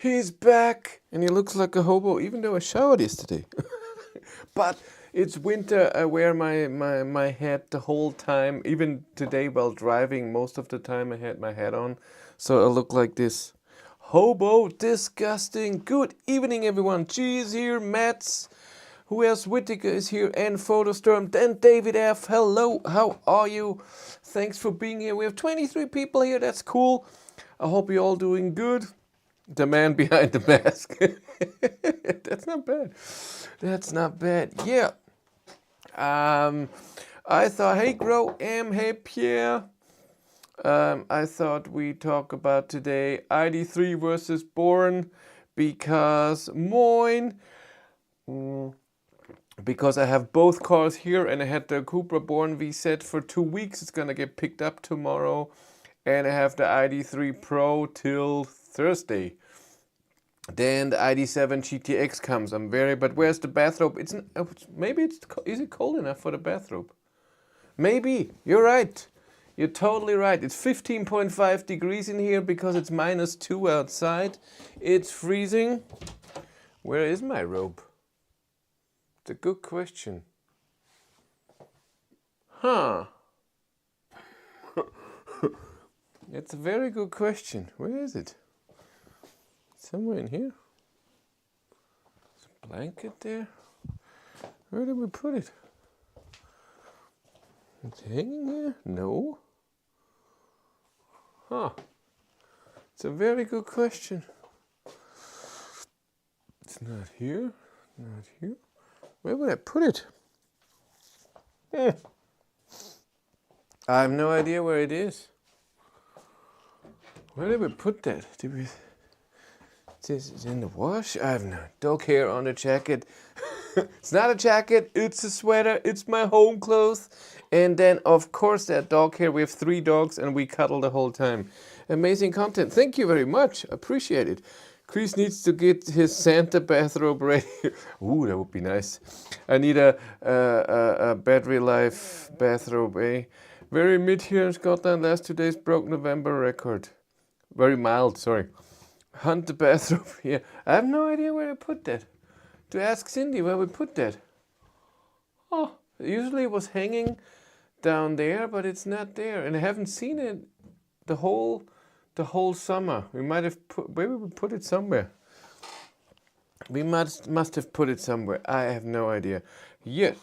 He's back, and he looks like a hobo, even though I showered yesterday. But it's winter. I wear my hat the whole time. Even today while driving, most of the time I had my hat on. So I look like this. Hobo, disgusting. Good evening, everyone. G is here, Mats. Who else? Whittaker is here, and Photostorm. Then David F. Hello, how are you? Thanks for being here. We have 23 people here. That's cool. I hope you're all doing good. The man behind the mask. That's not bad. That's not bad. Yeah. I thought, hey, Grow M, hey, Pierre. I thought we'd talk about today ID3 versus Born because because I have both cars here and I had the Cupra Born V set for 2 weeks. It's gonna get picked up tomorrow, and I have the ID3 Pro till Thursday. Then the ID7 GTX comes. But where's the bathrobe? Is it cold enough for the bathrobe? Maybe, you're right. You're totally right. It's 15.5 degrees in here because it's -2 outside. It's freezing. Where is my robe? It's a good question. Huh. It's a very good question. Where is it? Somewhere in here? There's a blanket there? Where did we put it? It's hanging here? No. Huh. It's a very good question. It's not here. Not here. Where would I put it? I have no idea where it is. Where did we put that? Is it in the wash? I have no dog hair on the jacket. It's not a jacket, it's a sweater, it's my home clothes. And then of course that dog hair. We have 3 dogs and we cuddle the whole time. Amazing content. Thank you very much. Appreciate it. Chris needs to get his Santa bathrobe ready. Ooh, that would be nice. I need a battery life bathrobe, eh? Very mid here in Scotland. Last 2 days broke November record. Very mild, sorry. Hunt the bathrobe here. I have no idea where I put that. To ask Cindy where we put that. Oh, usually it was hanging down there, but it's not there. And I haven't seen it the whole summer. We might have maybe we put it somewhere. We must have put it somewhere. I have no idea. Yes.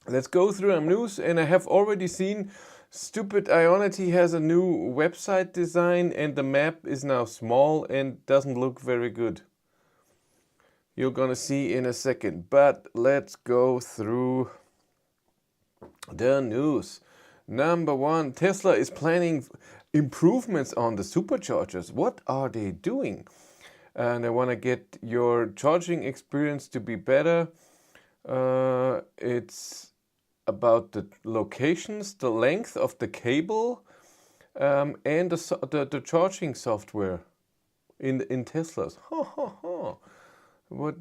Let's go through our news, and I have already seen stupid Ionity has a new website design and the map is now small and doesn't look very good. You're gonna see in a second, but let's go through the news. Number 1, Tesla is planning improvements on the superchargers. What are they doing? And I want to get your charging experience to be better. It's about the locations, the length of the cable, and the charging software in Teslas. What?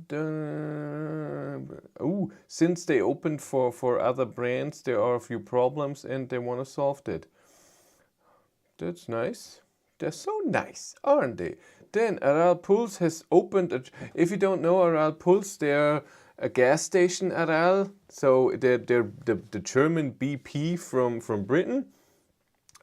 Since they opened for other brands, there are a few problems, and they want to solve it. That's nice. They're so nice, aren't they? Then Aral Puls has opened. If you don't know Aral Puls, they're a gas station, Aral. So they're the German BP from Britain,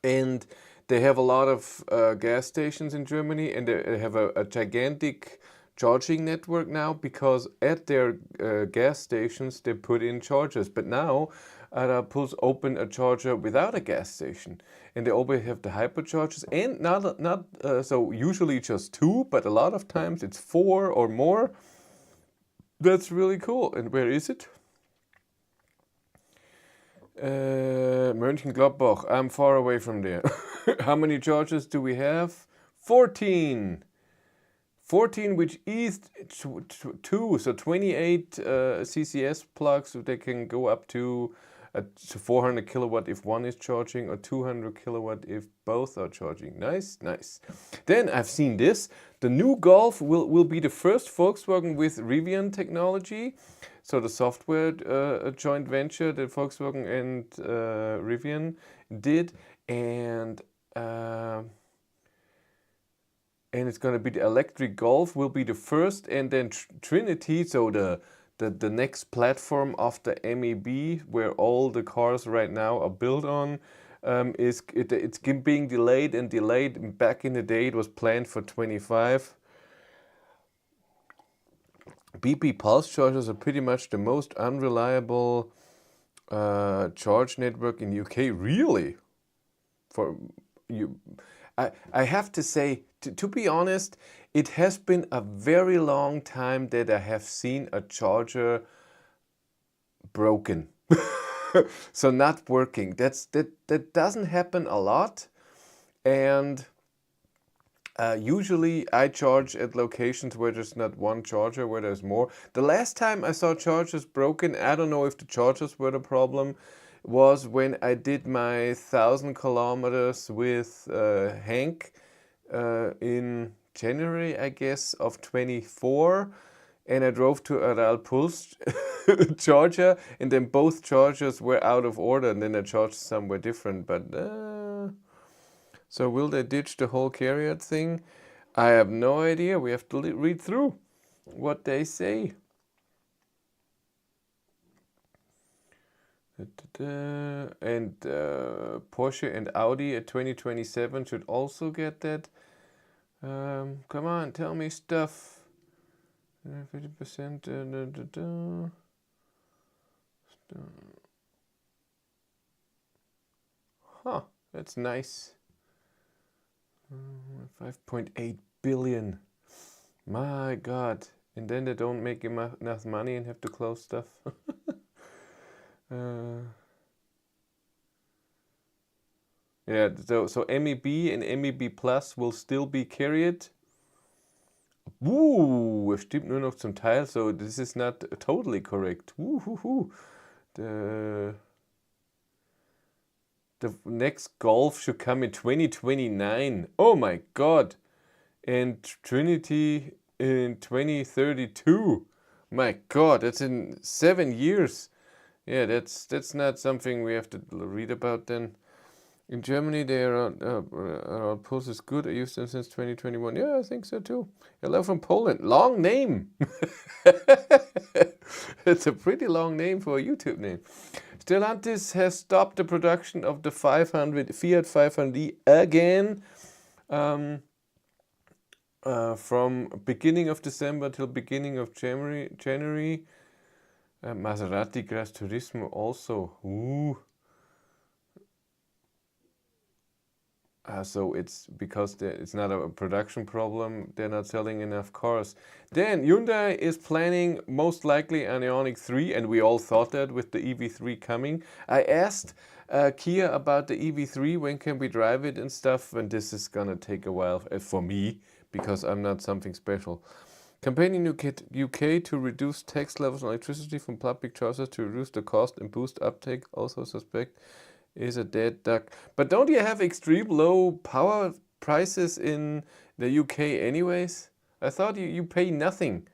and they have a lot of gas stations in Germany, and they have a gigantic charging network now because at their gas stations they put in chargers. But now Aral Puls open a charger without a gas station, and they always have the hyperchargers, and not so usually just 2, but a lot of times it's 4 or more. That's really cool. And where is it? Mönchengladbach. I'm far away from there. How many chargers do we have? 14. 14, which is 2, so 28 CCS plugs. So they can go up to 400 kilowatt if one is charging, or 200 kilowatt if both are charging. Nice, nice. Then I've seen this. The new Golf will be the first Volkswagen with Rivian technology. So the software joint venture that Volkswagen and Rivian did, and and it's going to be the electric Golf will be the first, and then Trinity, so the next platform of the MEB, where all the cars right now are built on, it's being delayed and delayed. Back in the day, it was planned for 25. BP pulse chargers are pretty much the most unreliable charge network in UK. Really? For you, I have to say, to be honest, it has been a very long time that I have seen a charger broken. So not working. That doesn't happen a lot, and usually I charge at locations where there's not one charger, where there's more. The last time I saw chargers broken, I don't know if the chargers were the problem, was when I did my 1,000 kilometers with Hank in January, I guess, of 24. And I drove to Aral Pulse charger, and then both chargers were out of order, and then I charged somewhere different. But so will they ditch the whole carrier thing? I have no idea. We have to read through what they say. And Porsche and Audi at 2027 should also get that. Come on, tell me stuff. 50%. Huh, that's nice. 5.8 billion. My God. And then they don't make enough money and have to close stuff. Yeah, so MEB and MEB Plus will still be carried. Es stimmt nur noch zum Teil, so this is not totally correct. The next Golf should come in 2029. Oh my God. And Trinity in 2032. My God, that's in 7 years. Yeah, that's not something we have to read about then. In Germany, they are Pulse is good. I used them since 2021. Yeah, I think so too. Hello from Poland. Long name. It's a pretty long name for a YouTube name. Stellantis has stopped the production of the Fiat 500e again. From beginning of December till beginning of January. Maserati Gran Turismo also. So it's because it's not a production problem, they're not selling enough cars. Then Hyundai is planning most likely an Ioniq 3, and we all thought that with the EV3 coming. I asked Kia about the EV3, when can we drive it and stuff, and this is gonna take a while for me, because I'm not something special. Campaign in UK to reduce tax levels on electricity from public chargers to reduce the cost and boost uptake, also suspect is a dead duck. But don't you have extreme low power prices in the UK anyways? I thought you pay nothing.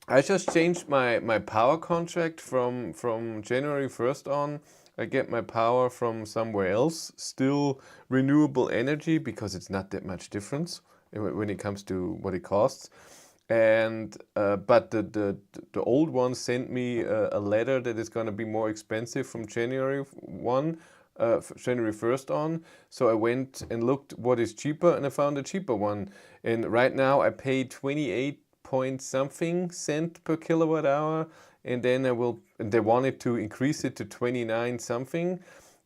I just changed my power contract from January 1st on. I get my power from somewhere else, still renewable energy, because it's not that much difference when it comes to what it costs. And but the old one sent me a letter that is going to be more expensive from January 1st on. So I went and looked what is cheaper, and I found a cheaper one. And right now I pay 28 point something cent per kilowatt hour, and then they wanted to increase it to 29 something,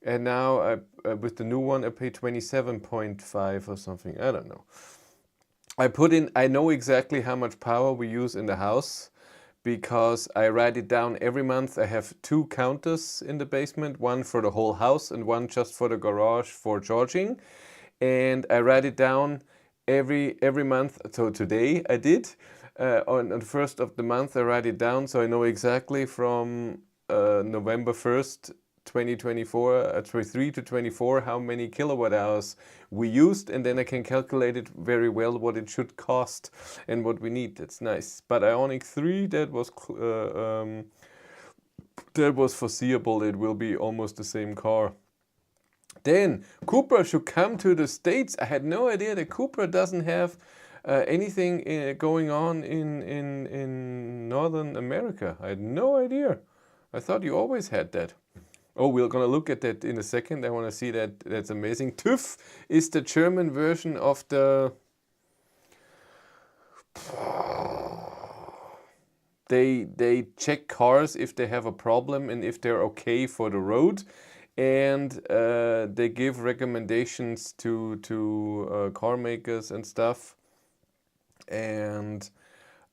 and now with the new one I pay 27.5 or something. I don't know. I know exactly how much power we use in the house, because I write it down every month. I have 2 counters in the basement, one for the whole house and one just for the garage for charging. And I write it down every month. So today I did. On the first of the month I write it down, so I know exactly from November 1st, 2024, 23 to 24, how many kilowatt hours we used, and then I can calculate it very well what it should cost and what we need. That's nice. But Ioniq 3, that was foreseeable. It will be almost the same car. Then Cupra should come to the States. I had no idea that Cupra doesn't have anything going on in Northern America. I had no idea. I thought you always had that. Oh, we're gonna look at that in a second. I want to see that. That's amazing. TÜV is the German version of the. They check cars if they have a problem and if they're okay for the road, and they give recommendations to car makers and stuff. And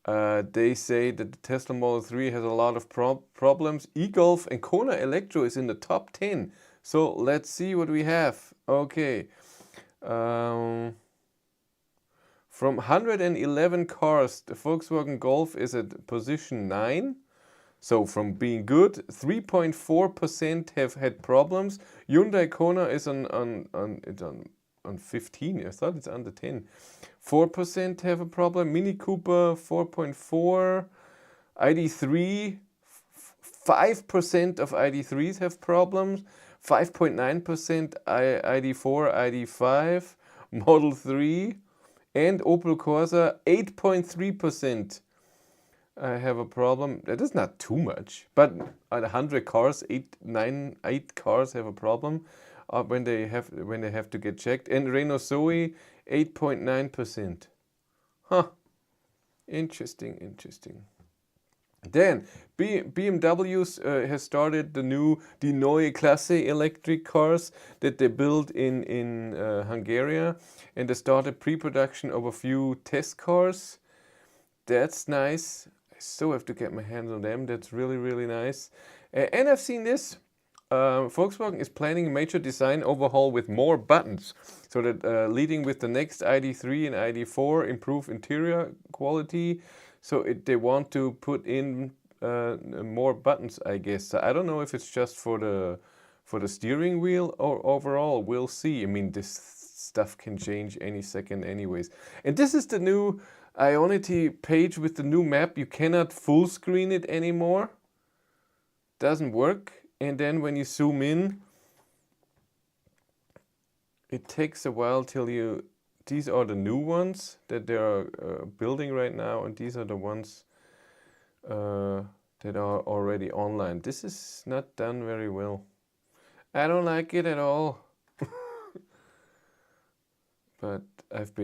they say that the Tesla Model 3 has a lot of problems. E-Golf and Kona Electro is in the top 10. So let's see what we have. Okay. From 111 cars, the Volkswagen Golf is at position 9. So from being good, 3.4% have had problems. Hyundai Kona is on 15. I thought it's under 10. 4% have a problem. Mini Cooper 4.4. ID3, 5% of ID3s have problems. 5.9% ID4, ID5, Model 3, and Opel Corsa 8.3% have a problem. That is not too much, but at 100 cars, 8 cars have a problem when they have to get checked. And Renault Zoe 8.9%. Huh. Interesting. Then BMW has started the neue Klasse electric cars that they built in Hungary, and they started pre-production of a few test cars. That's nice. I still have to get my hands on them. That's really nice. And I've seen this. Volkswagen is planning a major design overhaul with more buttons, so that leading with the next ID3 and ID4 improve interior quality. So they want to put in more buttons, I guess. So I don't know if it's just for the steering wheel or overall. We'll see. I mean, this stuff can change any second anyways. And this is the new Ionity page with the new map. You cannot full screen it anymore. Doesn't work. And then when you zoom in, it takes a while till you... These are the new ones that they are building right now, and these are the ones that are already online. This is not done very well. I don't like it at all. But I've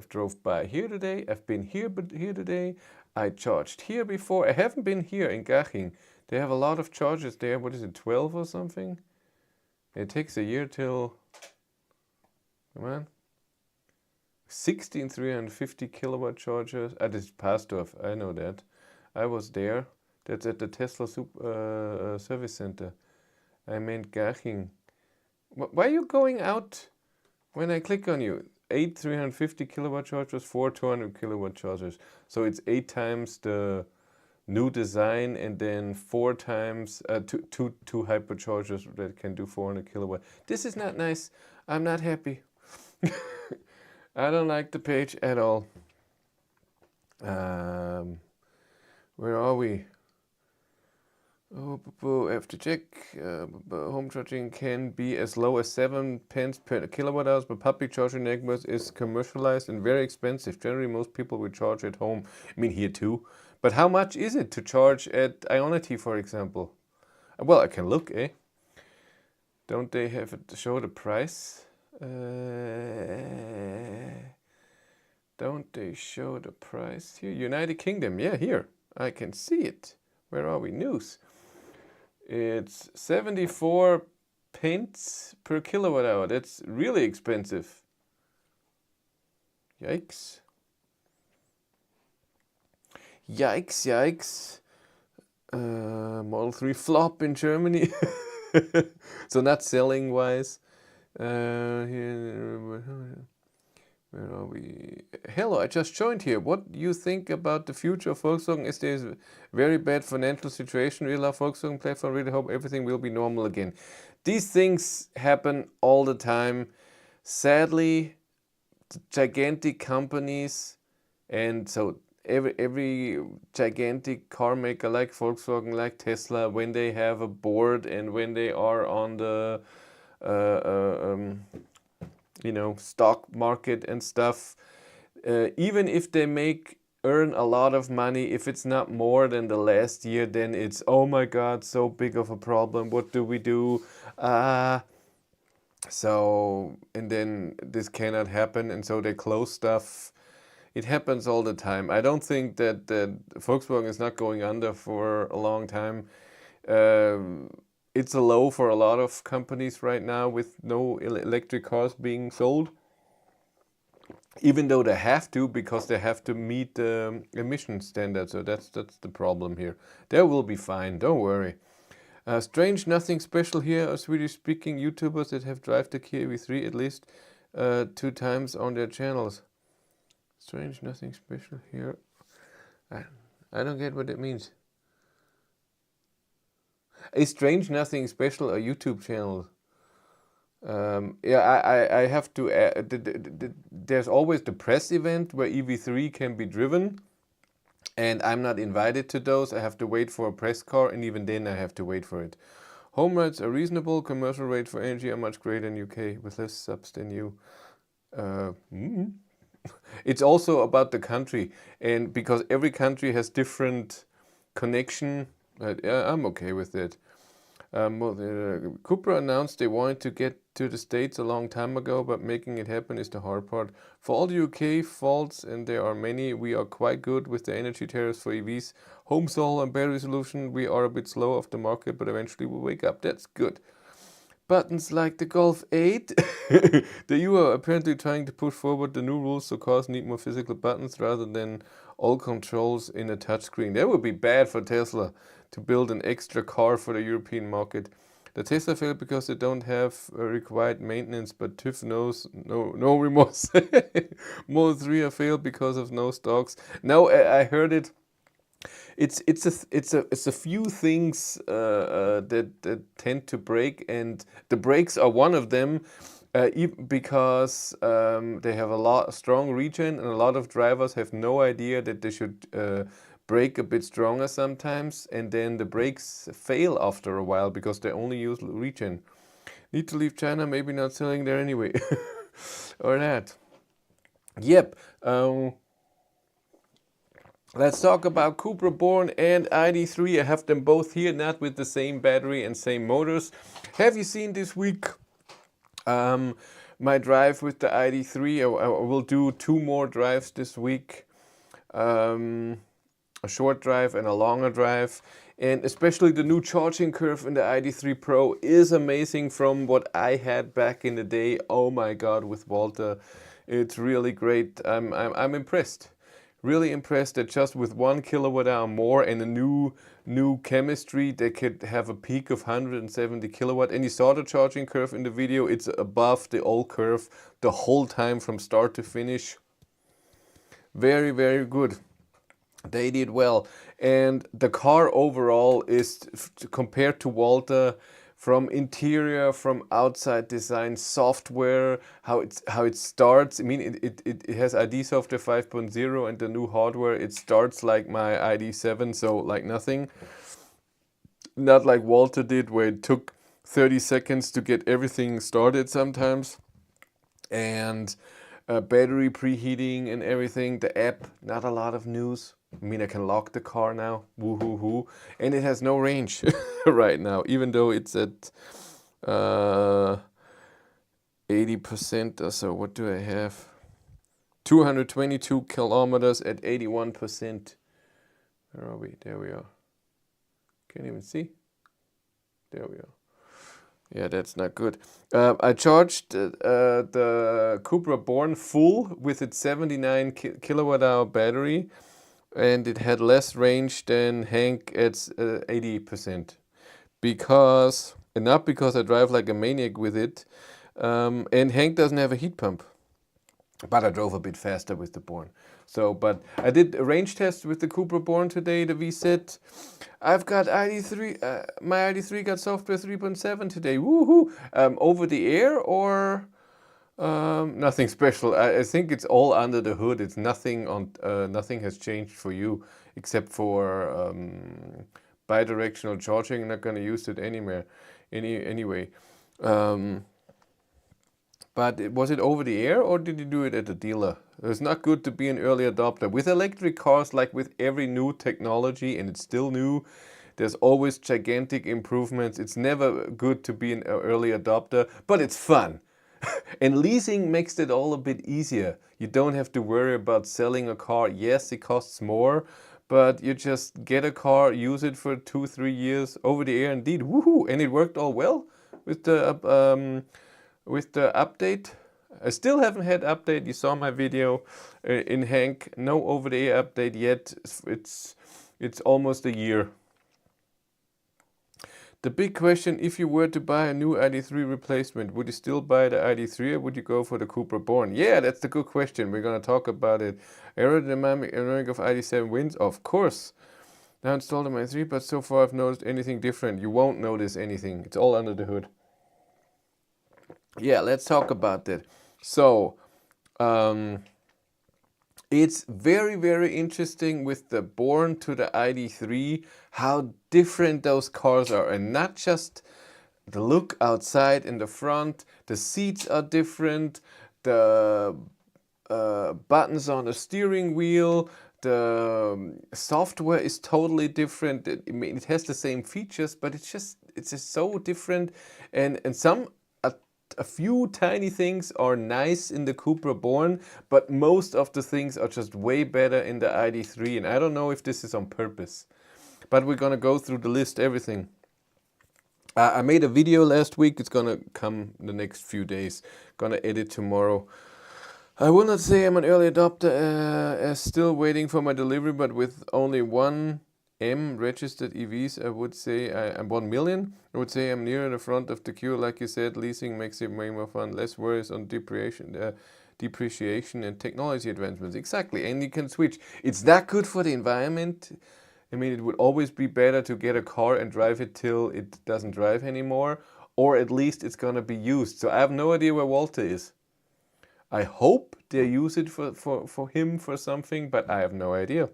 drove by here today. I've been here today. I charged here before. I haven't been here in Garching. They have a lot of chargers there. What is it, 12 or something? It takes a year till... Come on. 16,350 kilowatt chargers. This is Pastorf, I know that. I was there. That's at the Tesla service center. I meant Garching. Why are you going out when I click on you? 8 350 kilowatt chargers, 4 200 kilowatt chargers. So it's 8 times the new design, and then 4 times two hyperchargers that can do 400 kilowatt. This is not nice. I'm not happy. I don't like the page at all. Where are we? Oh, I have to check. Home charging can be as low as 7 pence per kilowatt hours, but public charging networks is commercialized and very expensive. Generally, most people will charge at home. I mean, here too. But how much is it to charge at Ionity, for example? Well, I can look, eh? Don't they have it to show the price? Don't they show the price here? United Kingdom, yeah, here. I can see it. Where are we? News. It's 74 pence per kilowatt hour. That's really expensive. Yikes. Yikes. Model 3 flop in Germany. So not selling wise. Here, where are we? Hello, I just joined here. What do you think about the future of Volkswagen? Is there a very bad financial situation? We love Volkswagen platform. Really hope everything will be normal again. These things happen all the time. Sadly, gigantic companies, and so every gigantic car maker like Volkswagen, like Tesla, when they have a board and when they are on the you know, stock market and stuff. Even if they earn a lot of money, if it's not more than the last year, then it's, oh my God, so big of a problem. What do we do? So, and then this cannot happen, and so they close stuff. It happens all the time. I don't think that Volkswagen is not going under for a long time. It's a low for a lot of companies right now with no electric cars being sold. Even though they have to, because they have to meet the emission standards. So that's the problem here. They will be fine, don't worry. Strange, nothing special here. Swedish speaking YouTubers that have drive the Kia EV3 at least 2 times on their channels. Strange, nothing special here. I don't get what it means. Is strange, nothing special a YouTube channel? Yeah, I have to add, there's always the press event where EV3 can be driven, and I'm not invited to those. I have to wait for a press car, and even then I have to wait for it. Home rides are reasonable. Commercial rates for energy are much greater in UK with less subs than you. It's also about the country, and because every country has different connection, yeah, I'm okay with it. Cupra announced they wanted to get to the States a long time ago, but making it happen is the hard part. For all the UK faults, and there are many, we are quite good with the energy tariffs for EVs. Home solar and battery solution, we are a bit slow off the market, but eventually we'll wake up. That's good. Buttons like the Golf 8. The EU are apparently trying to push forward the new rules so cars need more physical buttons rather than all controls in a touchscreen. That would be bad for Tesla to build an extra car for the European market. The Tesla failed because they don't have required maintenance, but TÜV knows no remorse. Model 3 failed because of no stocks. No, I heard it. It's a few things that tend to break, and the brakes are one of them, because they have a strong regen, and a lot of drivers have no idea that they should brake a bit stronger sometimes, and then the brakes fail after a while because they only use regen. Need to leave China, maybe not selling there anyway, or that. Yep. Let's talk about Cupra Born and ID3. I have them both here, not with the same battery and same motors. Have you seen this week my drive with the ID3? I will do 2 more drives this week. A short drive and a longer drive. And especially the new charging curve in the ID3 Pro is amazing from what I had back in the day. Oh my God, with Walter. It's really great. I'm impressed. Really impressed that just with 1 kilowatt hour more and a new chemistry, they could have a peak of 170 kilowatt. And you saw the charging curve in the video. It's above the old curve the whole time from start to finish. Very, very good. They did well. And the car overall is, compared to Walter, from interior, from outside design, software, how it starts. I mean, it has ID software 5.0 and the new hardware. It starts like my ID7, so like nothing. Not like Walter did, where it took 30 seconds to get everything started sometimes. And battery preheating and everything. The app, not a lot of news. I mean, I can lock the car now, woohoo, and it has no range right now, even though it's at 80% or so. What do I have? 222 kilometers at 81%. Where are we? There we are. Can't even see. There we are. Yeah, that's not good. I charged the Cupra Born full with its 79 kilowatt hour battery, and it had less range than Hank at 80%. Not because I drive like a maniac with it, and Hank doesn't have a heat pump. But I drove a bit faster with the Born. So, but I did a range test with the Cupra Born today, the VZ. I've got ID3, my ID3 got software 3.7 today, woohoo! Over the air or nothing special. I think it's all under the hood. It's nothing on, nothing has changed for you except for bi-directional charging. I'm not going to use it anyway. But was it over the air or did you do it at the dealer? It's not good to be an early adopter. With electric cars, like with every new technology, and it's still new, there's always gigantic improvements. It's never good to be an early adopter, but it's fun. And leasing makes it all a bit easier. You don't have to worry about selling a car. Yes, it costs more, but you just get a car, use it for 2-3 years over the air indeed. Woohoo! And it worked all well with the update. I still haven't had update. You saw my video in Hank. No over the air update yet. It's almost a year. The big question, if you were to buy a new ID3 replacement, would you still buy the ID3 or would you go for the Cupra Born? Yeah, that's the good question. We're going to talk about it. Aerodynamic of ID7 wins? Of course. Now installed on my ID3, but so far I've noticed anything different. You won't notice anything. It's all under the hood. Yeah, let's talk about that. So, it's very, very interesting with the Born to the ID3, how different those cars are. And not just the look outside in the front, the seats are different, the buttons on the steering wheel, the software is totally different. I mean, it has the same features, but it's just so different. And a few tiny things are nice in the Cupra Born, but most of the things are just way better in the ID3. And I don't know if this is on purpose, but we're gonna go through the list, everything. I made a video last week. It's gonna come the next few days. Gonna edit tomorrow. I will not say I'm an early adopter, still waiting for my delivery, but with only 1 M registered EVs, I would say I'm 1 million. I would say I'm near the front of the queue. Like you said, leasing makes it way more fun. Less worries on depreciation and technology advancements. Exactly, and you can switch. It's not good for the environment. I mean, it would always be better to get a car and drive it till it doesn't drive anymore, or at least it's gonna be used. So I have no idea where Walter is. I hope they use it for him for something, but I have no idea.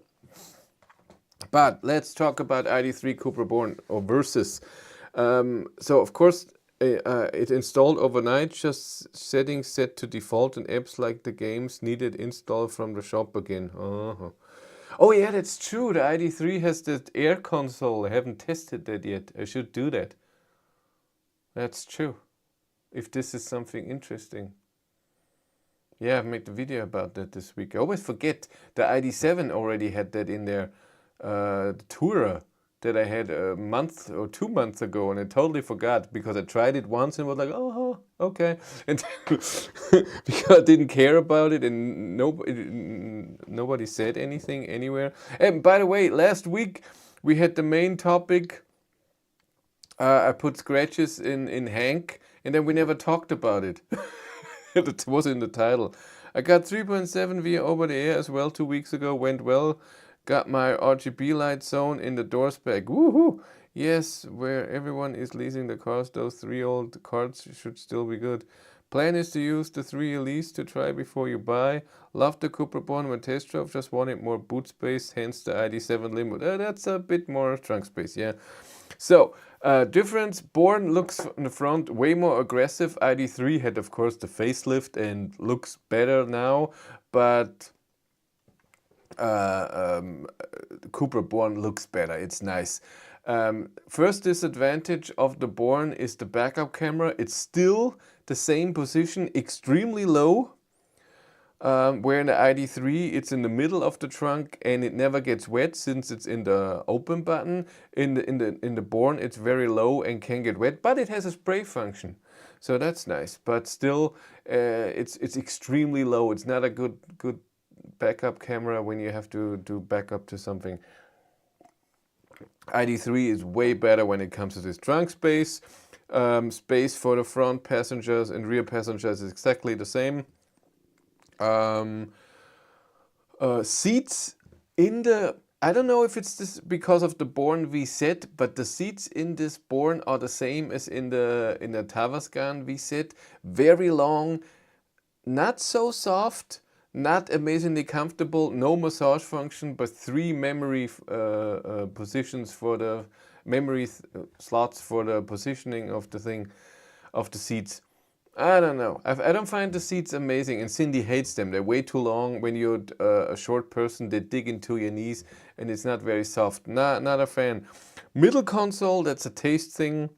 But let's talk about ID3 Cupra Born or versus. So of course it installed overnight, just settings set to default and apps like the games needed install from the shop again. Oh yeah, that's true. The ID3 has the air console. I haven't tested that yet. I should do that. That's true. If this is something interesting. Yeah, I've made a video about that this week. I always forget the ID7 already had that in there. The Tourer that I had a month or 2 months ago, and I totally forgot because I tried it once and was like, oh, okay. And because I didn't care about it and nobody said anything anywhere. And by the way, last week we had the main topic. I put scratches in Hank, and then we never talked about it. It was in the title. I got 3.7 via over the air as well 2 weeks ago. Went well. Got my RGB light zone in the door spec. Woohoo! Yes, where everyone is leasing the cars, those 3 old cards should still be good. Plan is to use the 3 lease to try before you buy. Love the Cupra Born when test drove, just wanted more boot space, hence the ID7 Limo. That's a bit more trunk space, yeah. So, difference, Born looks in the front way more aggressive. ID3 had of course the facelift and looks better now, but Cupra Born looks better, it's nice. First disadvantage of the Born is the backup camera. It's still the same position, extremely low. Where in the ID3 it's in the middle of the trunk and it never gets wet since it's in the open button. In the Born it's very low and can get wet, but it has a spray function, so that's nice. But still, it's extremely low. It's not a good backup camera when you have to do backup to something. ID3 is way better when it comes to this trunk space. Space for the front passengers and rear passengers is exactly the same. Seats in the, I don't know if it's this because of the Born VZ, but the seats in this Born are the same as in the Tavascan VZ. Very long, not so soft, not amazingly comfortable, no massage function, but 3 memory positions for the memory slots for the positioning of the thing, of the seats. I don't know. I don't find the seats amazing, and Cindy hates them. They're way too long. When you're a short person, they dig into your knees, and it's not very soft. Not a fan. Middle console, that's a taste thing.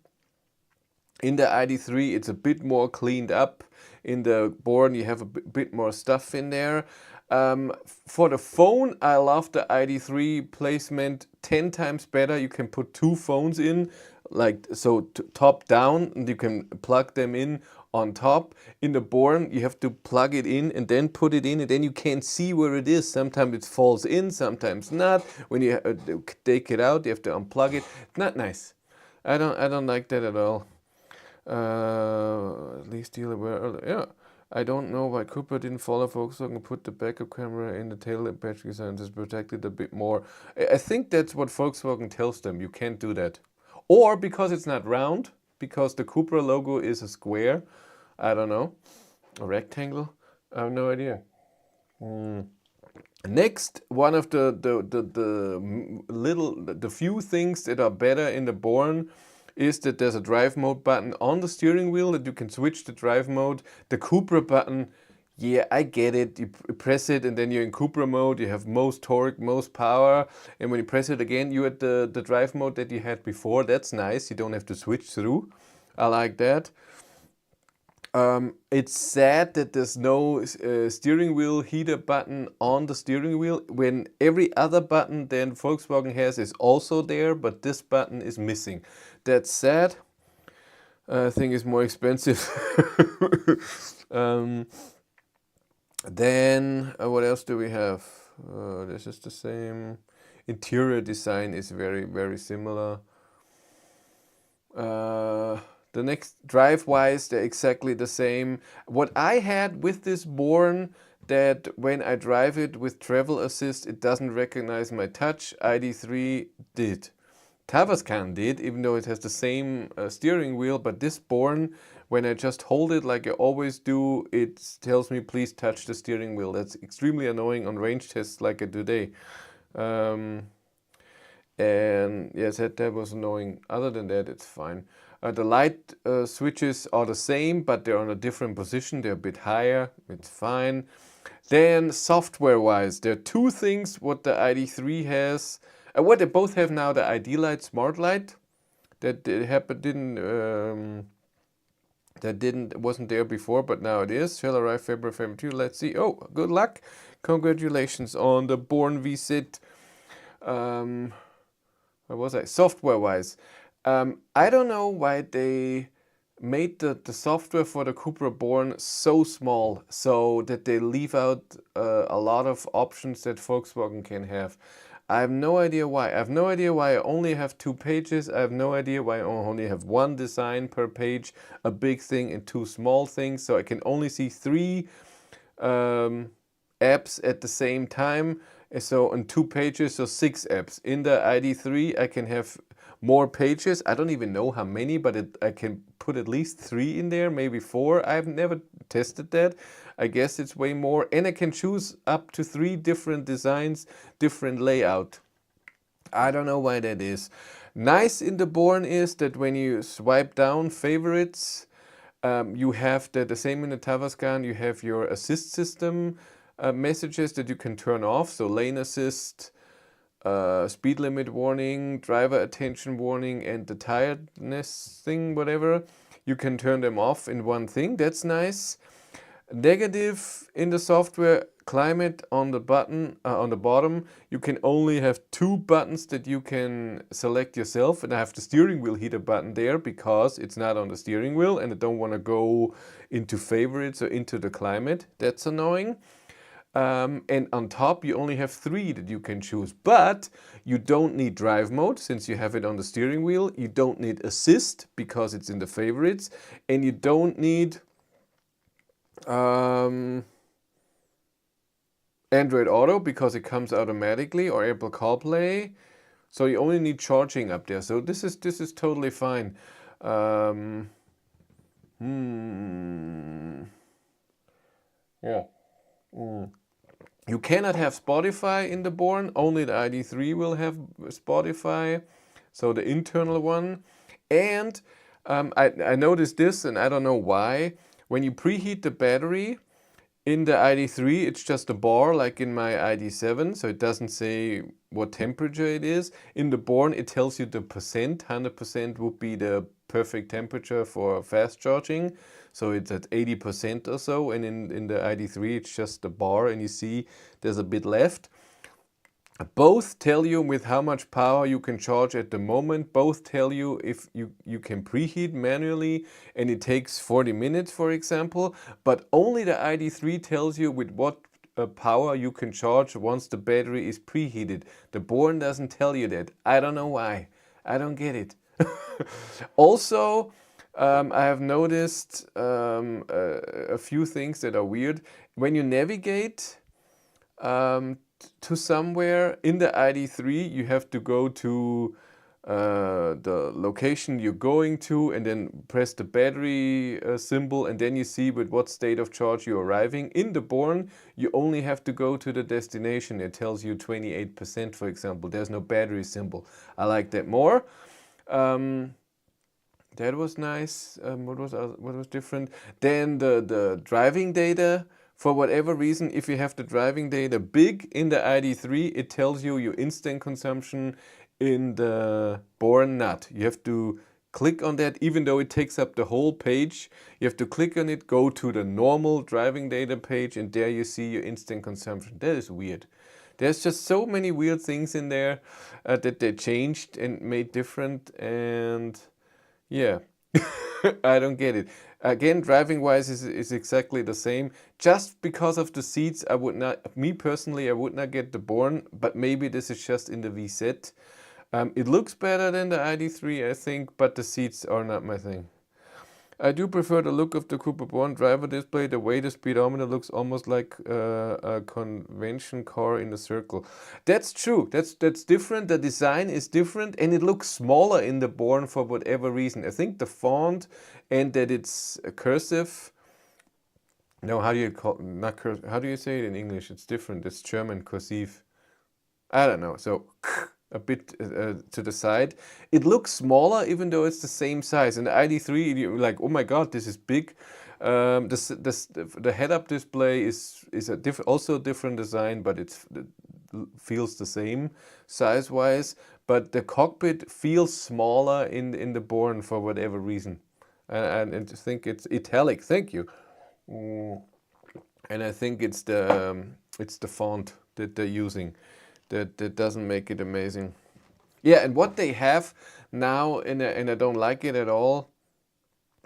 In the ID3, it's a bit more cleaned up. In the Born, you have a bit more stuff in there. For the phone, I love the ID3 placement 10 times better. You can put two phones in, like so top down, and you can plug them in on top. In the Born, you have to plug it in and then put it in, and then you can't see where it is. Sometimes it falls in, sometimes not. When you take it out, you have to unplug it. Not nice. I don't like that at all. At least deal aware earlier. Yeah. I don't know why Cooper didn't follow Volkswagen and put the backup camera in the tail and battery sensors protected a bit more. I think that's what Volkswagen tells them. You can't do that. Or because it's not round, because the Cupra logo is a square. I don't know. A rectangle? I have no idea. Next, one of the few things that are better in the Born is that there's a drive mode button on the steering wheel that you can switch the drive mode. The Cupra button, yeah, I get it. You press it and then you're in Cupra mode. You have most torque, most power. And when you press it again, you're at the drive mode that you had before. That's nice. You don't have to switch through. I like that. It's sad that there's no steering wheel heater button on the steering wheel when every other button that Volkswagen has is also there, but this button is missing. That's sad. I think it's more expensive. Then what else do we have? This is the same. Interior design is very, very similar. The next drive-wise, they're exactly the same. What I had with this Born, that when I drive it with travel assist, it doesn't recognize my touch. ID3 did. Tavascan did, even though it has the same steering wheel, but this Born, when I just hold it like I always do, it tells me please touch the steering wheel. That's extremely annoying on range tests like I do today. And yes, that was annoying. Other than that, it's fine. The light switches are the same, but they're on a different position. They're a bit higher. It's fine. Then software-wise, there are two things what the ID3 has. What they both have now, the ID Light, Smart Light. That wasn't there before, but now it is. Shall arrive February 2. Let's see. Oh, good luck. Congratulations on the Born VSIT. Where was I? Software-wise. I don't know why they made the software for the Cupra Born so small, so that they leave out a lot of options that Volkswagen can have. I have no idea why. I have no idea why I only have 2 pages. I have no idea why I only have 1 design per page, a big thing and 2 small things. So I can only see 3 apps at the same time. So on 2 pages, so 6 apps. In the ID3, I can have more pages. I don't even know how many, but I can put at least 3 in there, maybe 4. I've never tested that. I guess it's way more. And I can choose up to 3 different designs, different layout. I don't know why that is. Nice in the Born is that when you swipe down favorites, you have the same in the Tavascan, you have your assist system messages that you can turn off. So lane assist, speed limit warning, driver attention warning, and the tiredness thing, whatever. You can turn them off in one thing. That's nice. Negative in the software, climate on the button on the bottom. You can only have 2 buttons that you can select yourself, and I have the steering wheel heater button there because it's not on the steering wheel, and I don't want to go into favorites or into the climate. That's annoying. And on top you only have 3 that you can choose, but you don't need drive mode since you have it on the steering wheel. You don't need assist because it's in the favorites, and you don't need Android Auto because it comes automatically, or Apple CarPlay. So you only need charging up there. So this is totally fine. Yeah. You cannot have Spotify in the Born. Only the ID3 will have Spotify. So the internal one. And I noticed this, and I don't know why. when you preheat the battery, in the ID3, it's just a bar like in my ID7, so it doesn't say what temperature it is. In the Born, it tells you the percent. 100% would be the perfect temperature for fast charging. So it's at 80% or so, and in the ID3, it's just a bar, and you see there's a bit left. Both tell you with how much power you can charge at the moment. Both tell you if you can preheat manually and it takes 40 minutes, for example. But only the ID3 tells you with what power you can charge once the battery is preheated. The Born doesn't tell you that. I don't know why. I don't get it. Also, I have noticed a few things that are weird. When you navigate to somewhere in the ID3, you have to go to the location you're going to and then press the battery symbol, and then you see with what state of charge you're arriving. In the Born, you only have to go to the destination. It tells you 28%, for example. There's no battery symbol. I like that more. That was nice. What was different? Then the driving data. For whatever reason, if you have the driving data big in the ID3, it tells you your instant consumption. In the Born, not. You have to click on that, even though it takes up the whole page. You have to click on it, go to the normal driving data page, and there you see your instant consumption. That is weird. There's just so many weird things in there that they changed and made different, and yeah, I don't get it. Again, driving wise is exactly the same. Just because of the seats, I would not, me personally, I would not get the Born, but maybe this is just in the VZ. It looks better than the ID3, I think, but the seats are not my thing. I do prefer the look of the Cooper Born driver display. The way the speedometer looks almost like a convention car in a circle. That's true. That's different. The design is different, and it looks smaller in the Born for whatever reason. I think the font and that it's cursive. No, how do you call not cursive? How do you say it in English? It's different. It's German cursive. I don't know. So a bit to the side. It looks smaller even though it's the same size. In the ID3, you're like, oh my god, this is big. The head-up display is also a different design, but it feels the same size-wise. But the cockpit feels smaller in the Born for whatever reason. And I think it's italic. Thank you. And I think it's the font that they're using. That doesn't make it amazing. Yeah, and what they have now, and I don't like it at all,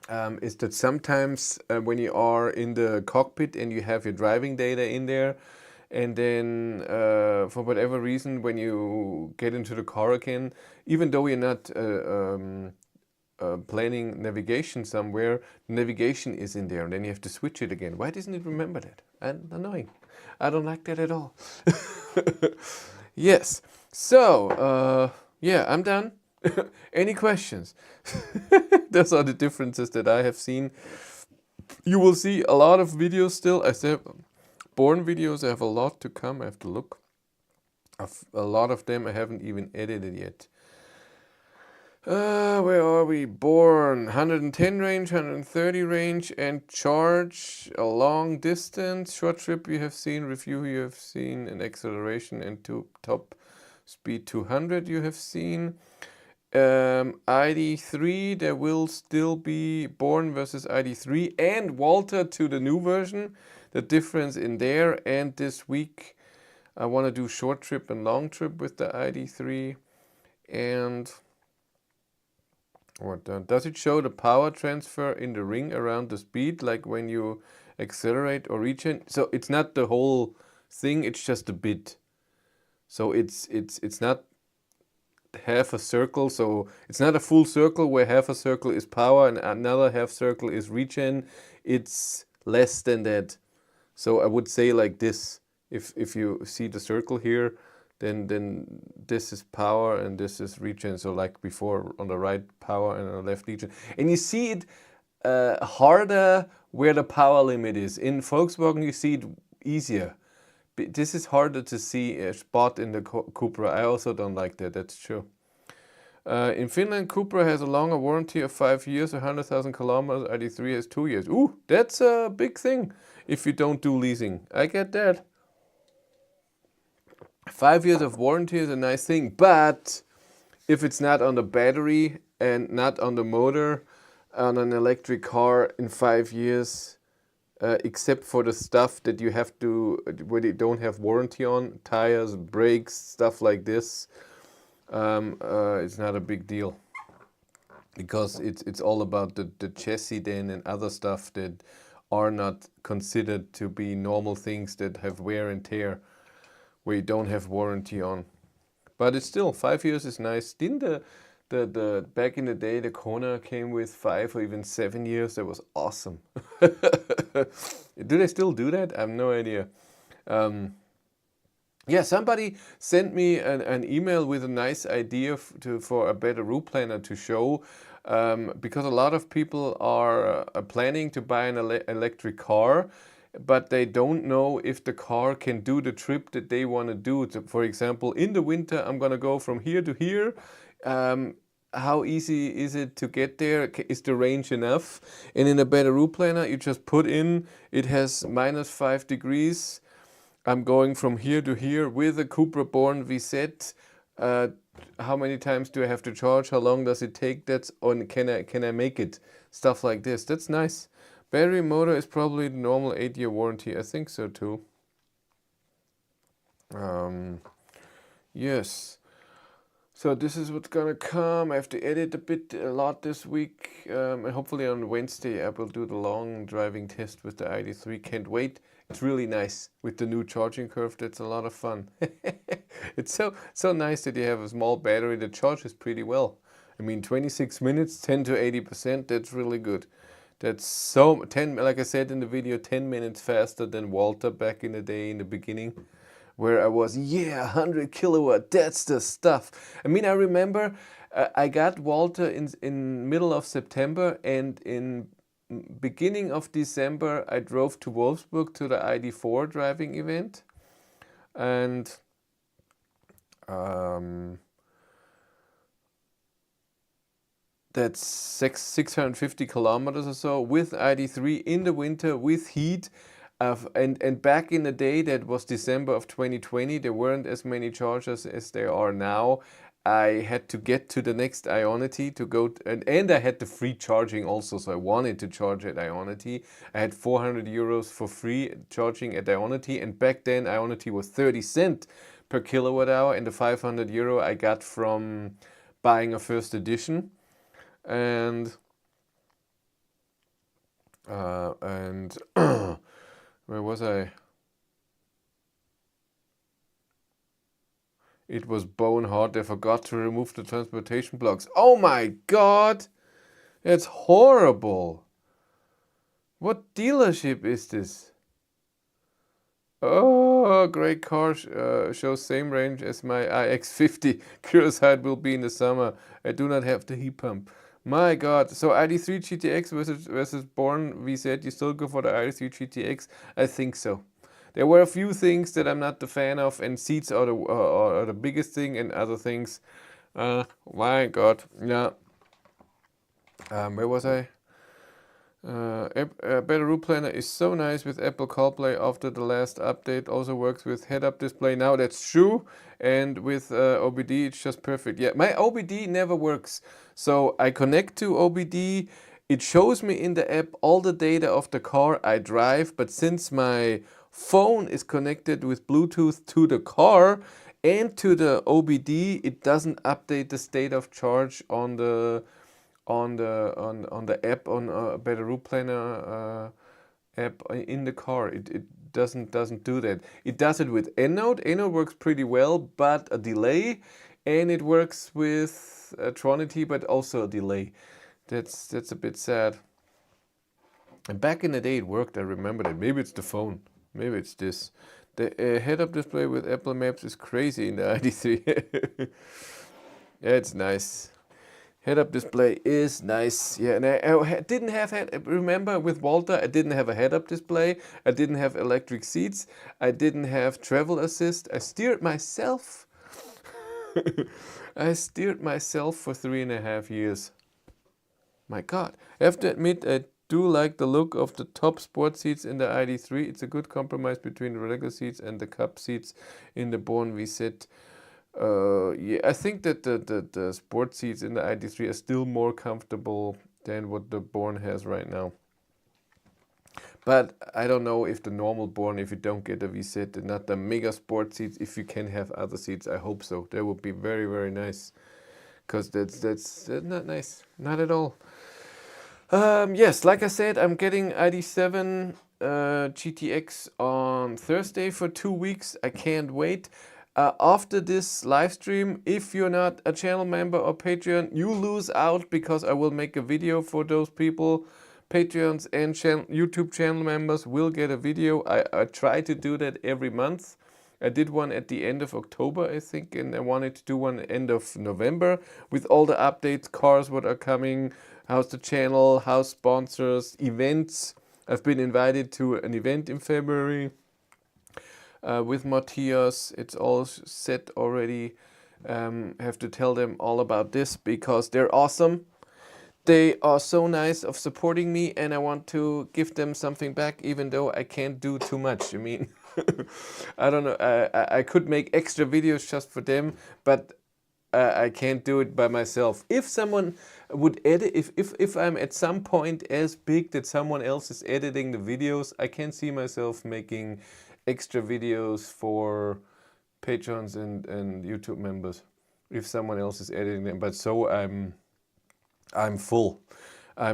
is that sometimes when you are in the cockpit and you have your driving data in there, and then for whatever reason, when you get into the car again, even though you're not planning navigation somewhere, navigation is in there, and then you have to switch it again. Why doesn't it remember that? And annoying. I don't like that at all. Yes. So, yeah, I'm done. Any questions? Those are the differences that I have seen. You will see a lot of videos still. I said Born videos. I have a lot to come. I have to look. A lot of them I haven't even edited yet. Where are we? Born 110 range, 130 range, and charge a long distance. Short trip you have seen, review you have seen, and acceleration and top speed 200 you have seen. ID3, there will still be Born versus ID3 and Walter to the new version. The difference in there, and this week I want to do short trip and long trip with the ID3. And what does it show the power transfer in the ring around the speed, like when you accelerate or regen? So it's not the whole thing, it's just a bit. So it's not half a circle, so it's not a full circle where half a circle is power and another half circle is regen. It's less than that. So I would say like this, if you see the circle here, then this is power and this is regen. So like before, on the right power and on the left regen. And you see it harder where the power limit is. In Volkswagen you see it easier. This is harder to see a spot in the Cupra. I also don't like that, that's true. In Finland, Cupra has a longer warranty of 5 years, 100,000 kilometers. ID3 has 2 years. Ooh, that's a big thing if you don't do leasing. I get that. 5 years of warranty is a nice thing, but if it's not on the battery and not on the motor on an electric car in 5 years, except for the stuff that you have to, where they don't have warranty on, tires, brakes, stuff like this, it's not a big deal. Because it's all about the chassis then and other stuff that are not considered to be normal things that have wear and tear, where you don't have warranty on. But it's still 5 years is nice. Didn't the back in the day the Kona came with 5 or even 7 years? That was awesome. Do they still do that? I have no idea. Yeah, somebody sent me an email with a nice idea for a better route planner to show, because a lot of people are planning to buy an electric car, but they don't know if the car can do the trip that they want to do. So, for example, in the winter, I'm going to go from here to here. How easy is it to get there? Is the range enough? And in a better route planner, you just put in, it has -5 degrees. I'm going from here to here with a Cupra Born VZ. How many times do I have to charge? How long does it take? That's on. Can I make it? Stuff like this. That's nice. Battery motor is probably the normal 8-year warranty. I think so too. Yes. So this is what's gonna come. I have to edit a lot this week. And hopefully on Wednesday I will do the long driving test with the ID3. Can't wait. It's really nice with the new charging curve. That's a lot of fun. It's so nice that you have a small battery that charges pretty well. I mean, 26 minutes, 10 to 80%. That's really good. That's so 10. Like I said in the video, 10 minutes faster than Walter back in the day in the beginning, where I was 100 kilowatt. That's the stuff. I mean, I remember I got Walter in middle of September, and in beginning of December, I drove to Wolfsburg to the ID4 driving event, and that's 650 kilometers or so with ID3 in the winter with heat. And back in the day, that was December of 2020, there weren't as many chargers as there are now. I had to get to the next Ionity to go, and I had the free charging also, so I wanted to charge at Ionity. I had 400 euros for free charging at Ionity, and back then Ionity was 30 cents per kilowatt hour, and the 500 euro I got from buying a first edition. And where was I? It was bone hard. They forgot to remove the transportation blocks. Oh my God! That's horrible. What dealership is this? Oh, great car. Shows same range as my iX50. Curious how it will be in the summer. I do not have the heat pump. My God. So ID3 GTX versus Born VZ. You still go for the ID3 GTX? I think so. There were a few things that I'm not the fan of, and seats are the biggest thing, and other things. My God. Yeah. Where was I? Better Route Planner is so nice with Apple CarPlay after the last update. Also works with head-up display now. That's true. And with OBD, it's just perfect. Yeah, my OBD never works. So I connect to OBD. It shows me in the app all the data of the car I drive. But since my phone is connected with Bluetooth to the car and to the OBD, it doesn't update the state of charge on the app, on a Better Route Planner app in the car. It doesn't do that. It does it with Enode. Enode works pretty well, but a delay, and it works with Tronity, but also a delay. That's a bit sad. And back in the day, it worked. I remember that. Maybe it's the phone. Maybe it's this. The head-up display with Apple Maps is crazy in the ID3. Yeah, it's nice. Head-up display is nice. Yeah, and I didn't have remember with Walter, I didn't have a head-up display. I didn't have electric seats. I didn't have travel assist. I steered myself. I steered myself for 3.5 years. My God. I have to admit, I do like the look of the top sport seats in the ID3. It's a good compromise between the regular seats and the cup seats in the Born VZ. Yeah, I think that the sport seats in the ID3 are still more comfortable than what the Born has right now. But I don't know if the normal Born, if you don't get a VZ and not the mega sport seats, if you can have other seats. I hope so. That would be very, very nice. Because that's not nice. Not at all. Yes, like I said, I'm getting ID7 GTX on Thursday for 2 weeks. I can't wait. After this live stream, if you're not a channel member or Patreon, you lose out because I will make a video for those people. Patreons and YouTube channel members will get a video. I try to do that every month. I did one at the end of October, I think, and I wanted to do one end of November with all the updates, cars, what are coming, how's the channel, how's sponsors, events. I've been invited to an event in February with Matthias. It's all set already. I have to tell them all about this because they're awesome. They are so nice of supporting me, and I want to give them something back, even though I can't do too much. I mean, I don't know. I could make extra videos just for them, but I can't do it by myself. If someone would edit, if I'm at some point as big that someone else is editing the videos, I can see myself making extra videos for patrons and YouTube members if someone else is editing them. But so I'm full. I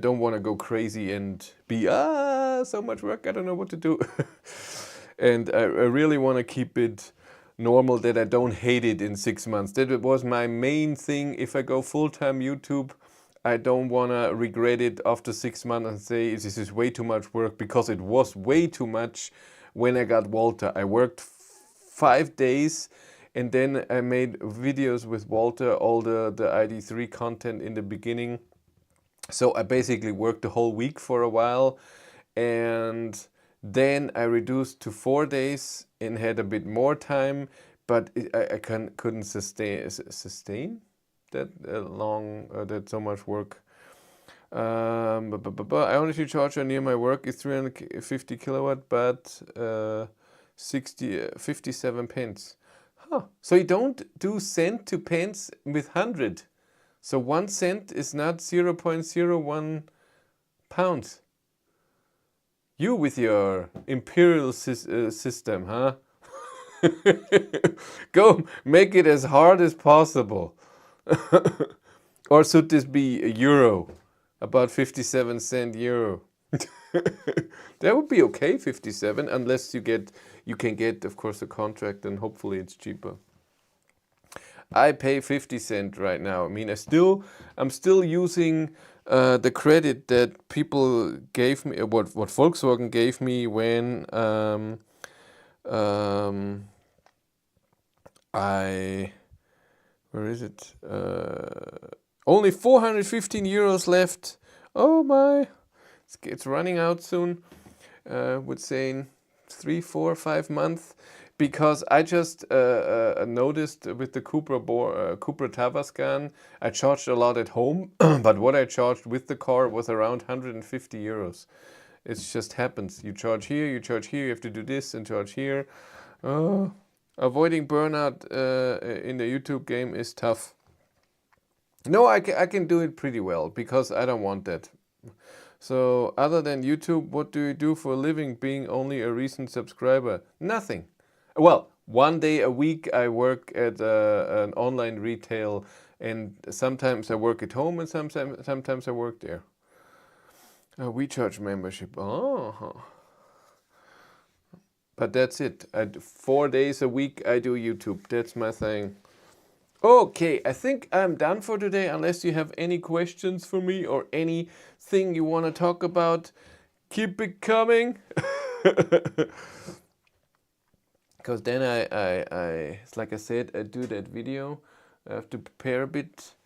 don't want to go crazy and be so much work. I don't know what to do. And I really want to keep it normal that I don't hate it in 6 months. That was my main thing. If I go full-time YouTube, I don't want to regret it after 6 months and say this is way too much work, because it was way too much when I got Walter. I worked 5 days. And then I made videos with Walter, all the ID3 content in the beginning. So I basically worked the whole week for a while. And then I reduced to 4 days and had a bit more time. But I couldn't sustain that long, that so much work. Ionity charger near my work is 350 kilowatt, but 57 pence. Huh. So you don't do cent to pence with 100. So 1 cent is not 0.01 pounds. You with your imperial system, huh? Go make it as hard as possible. Or should this be a euro? About 57 cent euro. That would be okay, 57, unless you can get, of course, a contract, and hopefully it's cheaper. I pay 50 cent right now. I mean, I'm still using the credit that people gave me, what Volkswagen gave me when where is it? Only 415 euros left. Oh my. It's running out soon, would say in 3, 4, 5 months, because I just noticed with the Cupra Tavascan, I charged a lot at home, but what I charged with the car was around 150 euros. It just happens. You charge here, you have to do this and charge here. Avoiding burnout in the YouTube game is tough. No, I can do it pretty well, because I don't want that. So other than YouTube, what do you do for a living, being only a recent subscriber? Nothing. Well, 1 day a week I work at an online retail, and sometimes I work at home and sometimes I work there. We charge membership. Oh. But that's it. 4 days a week I do YouTube. That's my thing. Okay, I think I'm done for today, unless you have any questions for me or anything you want to talk about. Keep it coming. Because then it's like I said, I do that video. I have to prepare a bit.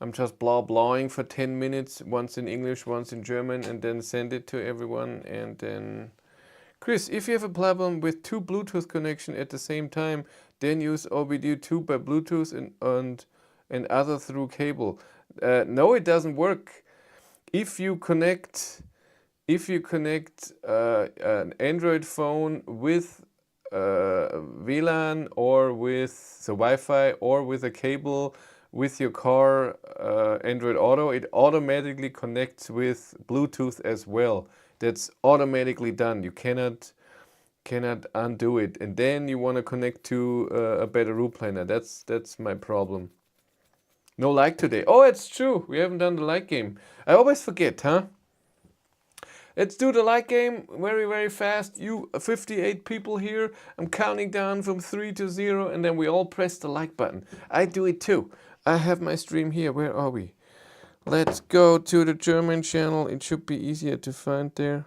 I'm just blahing for 10 minutes, once in English, once in German, and then send it to everyone. And then, Chris, if you have a problem with 2 Bluetooth connection at the same time, then use OBD2 by Bluetooth and other through cable. No, it doesn't work. If you connect an Android phone with VLAN or with the Wi-Fi or with a cable with your car Android Auto, it automatically connects with Bluetooth as well. That's automatically done. You cannot undo it. And then you want to connect to a better route planner. That's my problem. No like today. Oh, it's true. We haven't done the like game. I always forget, huh? Let's do the like game very, very fast. You 58 people here. I'm counting down from 3 to 0 and then we all press the like button. I do it too. I have my stream here. Where are we? Let's go to the German channel. It should be easier to find there.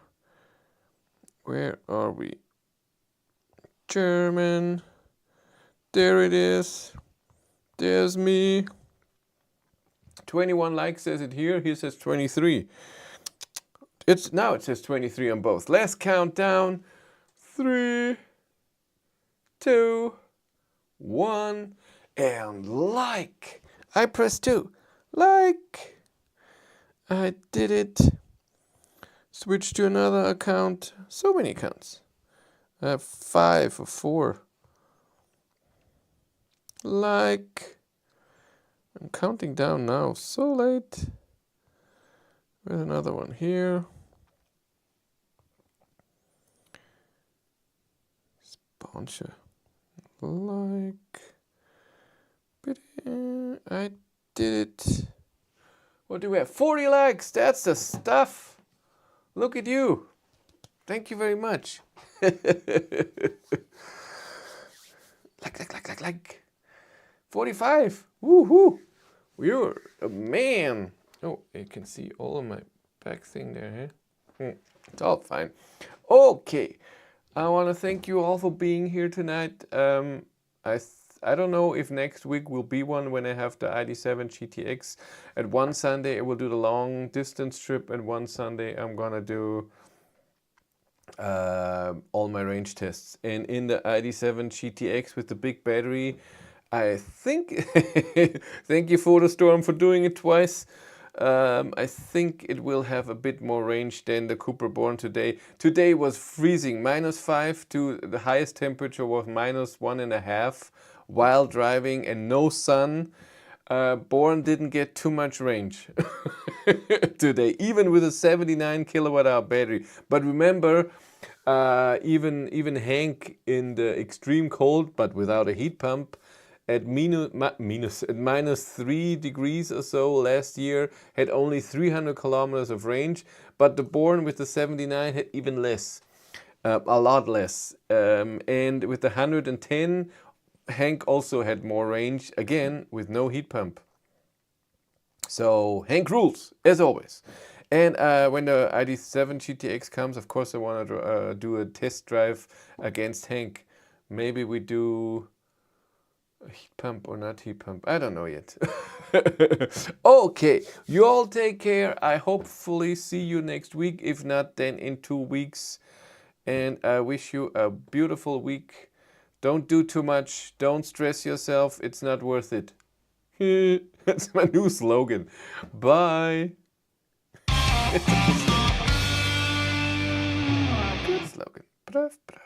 Where are we? German. There it is. There's me. 21 likes says it here. Here says 23. Now it says 23 on both. Let's count down. 3, 2, 1, and like. I press 2. Like. I did it. Switch to another account. So many accounts. I have 5 or 4. Like. I'm counting down now. So late. With another one here. Sponsor. Like. I did it. What do we have? 40 likes. That's the stuff. Look at you. Thank you very much. Like. 45. Woohoo. You're a man. Oh, you can see all of my back thing there, huh? It's all fine. Okay. I want to thank you all for being here tonight. I don't know if next week will be one when I have the ID3 GTX. At one Sunday I will do the long distance trip, and one Sunday I'm gonna do all my range tests. And in the ID3 GTX with the big battery, I think, thank you Photostorm for doing it twice. I think it will have a bit more range than the Cupra Born today. Today was freezing, -5 to the highest temperature was -1.5 while driving and no sun. Born didn't get too much range today, even with a 79 kilowatt hour battery. But remember, even Hank in the extreme cold, but without a heat pump, at -3 degrees or so last year, had only 300 kilometers of range, but the Born with the 79 had even less, a lot less. And with the 110, Hank also had more range, again, with no heat pump. So, Hank rules, as always. And when the ID3 GTX comes, of course I want to do a test drive against Hank. Maybe we do heat pump or not heat pump. I don't know yet. Okay, you all take care. I hopefully see you next week. If not, then in 2 weeks. And I wish you a beautiful week. Don't do too much. Don't stress yourself. It's not worth it. That's my new slogan. Bye. Good slogan. Brav, brav.